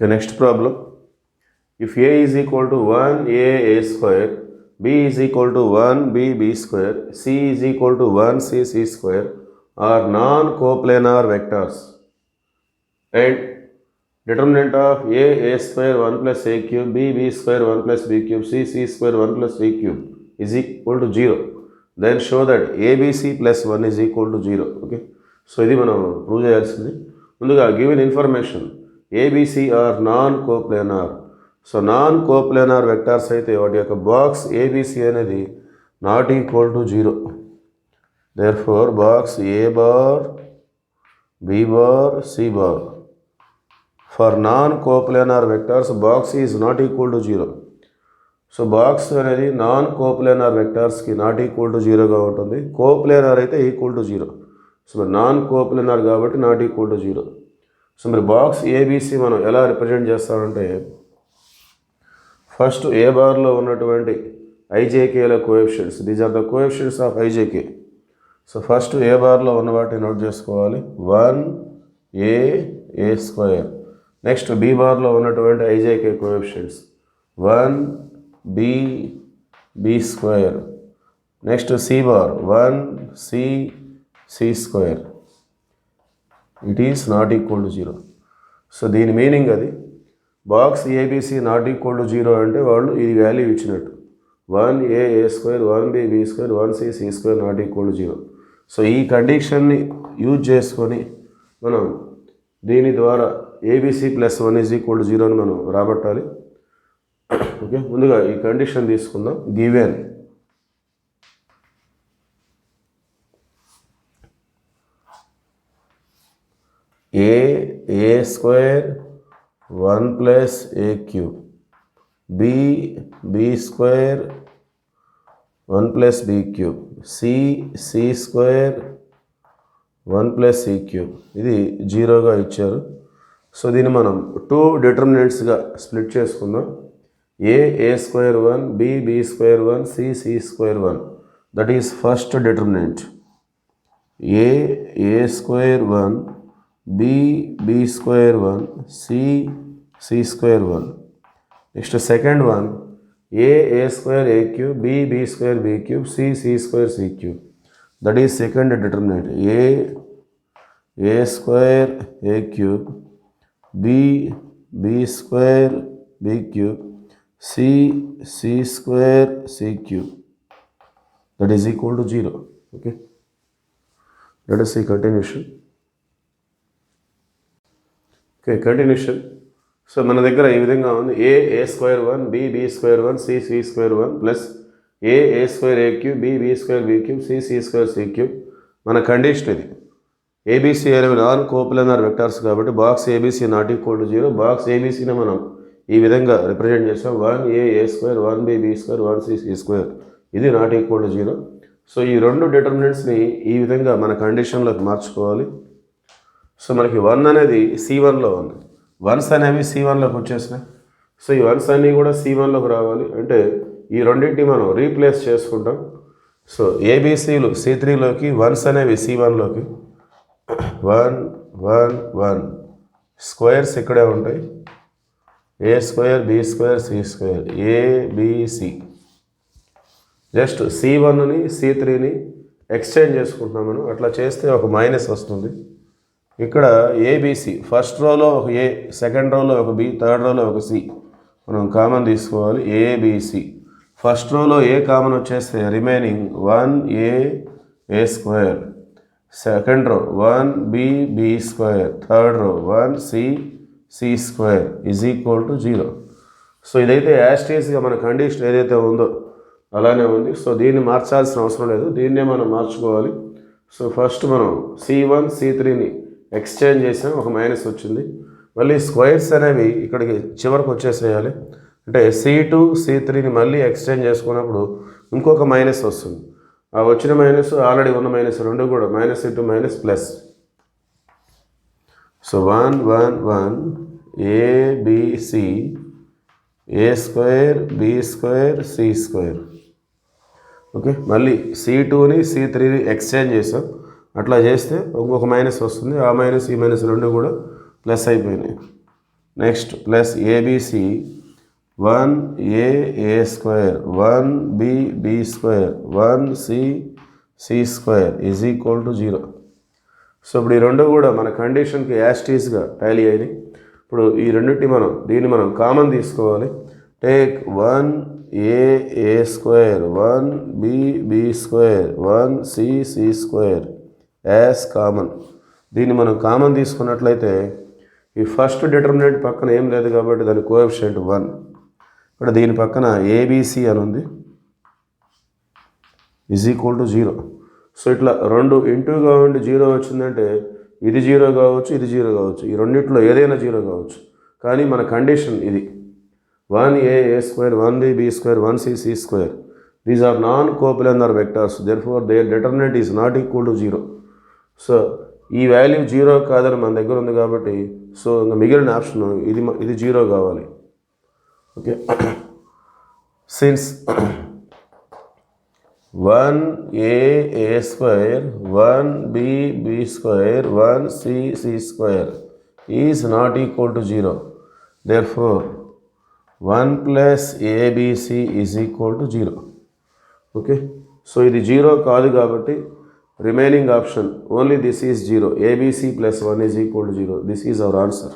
Okay, next problem. If A is equal to 1a square, B is equal to 1b square, C is equal to 1c square are non-coplanar vectors, and determinant of a square 1 plus a cube, b square 1 plus b cube, c square 1 plus c cube is equal to 0. Then show that abc plus 1 is equal to 0. Okay, so ఇది మనం prove చేయాల్సింది. ముందుగా given information ABC are non coplanar. So non coplanar vectors అయితే వాటి యొక్క box ABC అనేది not equal to 0. Therefore box A bar, B bar, C bar for non coplanar vectors box is not equal to 0. So box అనేది non coplanar వెక్టార్స్కి not equal to 0గా ఉంటుంది. Coplanar అయితే equal to 0. So మరి non coplanar కాబట్టి not equal to 0. So మరి box ABC మనం ఎలా రిప్రజెంట్ చేస్తామంటే, ఫస్ట్ ఏ బార్లో ఉన్నటువంటి ఐజేకేల coefficients, these are the coefficients of IJK. So first A బార్లో ఉన్న వాటిని నోట్ చేసుకోవాలి, 1a స్క్వేర్. నెక్స్ట్ బి బార్లో ఉన్నటువంటి IJK coefficients 1b square. Next C bar 1c square. It is not equal to 0. So దీని మీనింగ్ అది, box ABC not equal to 0 అంటే వాళ్ళు ఇది వాల్యూ ఇచ్చినట్టు, 1a square, 1b square, 1c square not equal to 0. So ఈ కండిషన్ని use చేసుకొని మనం దీని ద్వారా ABC plus 1 is equal to 0 అని మనం రాబట్టాలి. ఓకే, ముందుగా ఈ కండిషన్ తీసుకుందాం. Given a square 1 plus a cube, b square 1 plus b cube, c square 1 plus c cube, ఇది 0గా ఇచ్చారు. సో దీన్ని మనం 2 డిటర్మినెంట్స్గా స్ప్లిట్ చేసుకుందాం. a square 1, b square 1, c square 1. That is first determinant. a square 1, b square 1, c square 1. Next second one a square a cube, b square b cube, c square c cube. That is second determinant. a square a cube, b square b cube, c square c cube. That is equal to 0. Okay, let us see continuation. Okay, continuation. So మన దగ్గర ఈ విధంగా ఉంది, a square 1, b square 1, c square 1 plus a square a cube, b square b cube, c square c cube. మన condition ఇది. ABC అనేవి non coplanar vectors కాబట్టి box ABC not equal to 0. Box ఏబిసిని మనం ఈ విధంగా రిప్రజెంట్ చేస్తాం, 1a square, 1b square, 1c square. ఇది నాట్ ఈక్వల్ టు 0. సో ఈ రెండు డిటర్మినెంట్స్ని ఈ విధంగా మన కండిషన్లోకి మార్చుకోవాలి. సో మనకి 1 అనేది C1లో ఉంది, 1s అనేవి C1లోకి వచ్చేసినాయి. సో ఈ 1s అన్నీ కూడా C1లోకి రావాలి అంటే ఈ రెండింటిని మనం రీప్లేస్ చేసుకుంటాం. సో ఏబిసిలు C3లోకి, 1s అనేవి C1లోకి. 1 1 1 స్క్వేర్స్ ఇక్కడే ఉంటాయి, a square, b square, c square, abc. Just C1ని C3ని ఎక్స్చేంజ్ చేసుకుంటున్నాం మనం. అట్లా చేస్తే ఒక మైనస్ వస్తుంది. ఇక్కడ ఏబిసి ఫస్ట్ రోలో ఒక a, సెకండ్ రోలో ఒక b, థర్డ్ రోలో ఒక c మనం కామన్ తీసుకోవాలి. ఏబిసి ఫస్ట్ రోలో ఏ కామన్ వచ్చేస్తే remaining 1a square, second row 1b square, third row 1c square is equal to 0. So ఇదైతే యాస్టీస్గా మన కండిషన్ ఏదైతే ఉందో అలానే ఉంది. సో దీన్ని మార్చాల్సిన అవసరం లేదు, దీన్నే మనం మార్చుకోవాలి. సో ఫస్ట్ మనం C1 C3ని ఎక్స్చేంజ్ చేసాం, ఒక మైనస్ వచ్చింది. మళ్ళీ స్క్వేర్స్ అనేవి ఇక్కడికి చివరికి వచ్చేసేయాలి. అంటే C2 C3ని మళ్ళీ ఎక్స్చేంజ్ చేసుకున్నప్పుడు ఇంకొక మైనస్ వస్తుంది. ఆ వచ్చిన మైనస్ ఆల్రెడీ ఉన్న మైనస్ రెండు కూడా minus into minus plus. So 1 1 1 ABC a square, b square, c square. Okay, మళ్ళీ C2ని C3ని ఎక్స్చేంజ్ చేసాం. అట్లా చేస్తే ఇంకొక మైనస్ వస్తుంది. ఆ మైనస్ ఈ మైనస్ రెండు కూడా ప్లస్ అయిపోయినాయి. Next plus ABC 1a square 1b square 1c square is equal to 0. So ఇప్పుడు ఈ రెండు కూడా మన కండిషన్కి యాస్టీస్గా టాలీ అయినాయి. ఇప్పుడు ఈ రెండింటిని దీన్ని మనం కామన్ తీసుకోవాలి. Take 1a square 1b square 1c square as common. దీన్ని మనం కామన్ తీసుకున్నట్లయితే ఈ ఫస్ట్ డిటర్మినెంట్ పక్కన ఏం లేదు కాబట్టి దాని కోఎఫిషియంట్ 1. ఇక్కడ దీని పక్కన ఏబిసి అని ఉంది ఈజ్ ఈక్వల్ టు 0. సో ఇట్లా రెండు ఇంటూగా ఉండి 0 వచ్చిందంటే ఇది 0 కావచ్చు, ఇది 0 కావచ్చు, ఈ రెండిట్లో ఏదైనా 0 కావచ్చు. కానీ మన కండిషన్ ఇది 1a square 1b square 1c square. These are non coplanar vectors, therefore their determinant is not equal to 0. So ఈ వాల్యూ 0 కాదని మన దగ్గర ఉంది కాబట్టి సో ఇంకా మిగిలిన ఆప్షన్ ఇది 0 కావాలి. Okay, since 1a square 1b square 1c square is not equal to 0, therefore 1 plus ABC is equal to 0. Okay, so ఇది 0 కాదు కాబట్టి remaining option only this is 0. ABC plus 1 is equal to 0. This is our answer.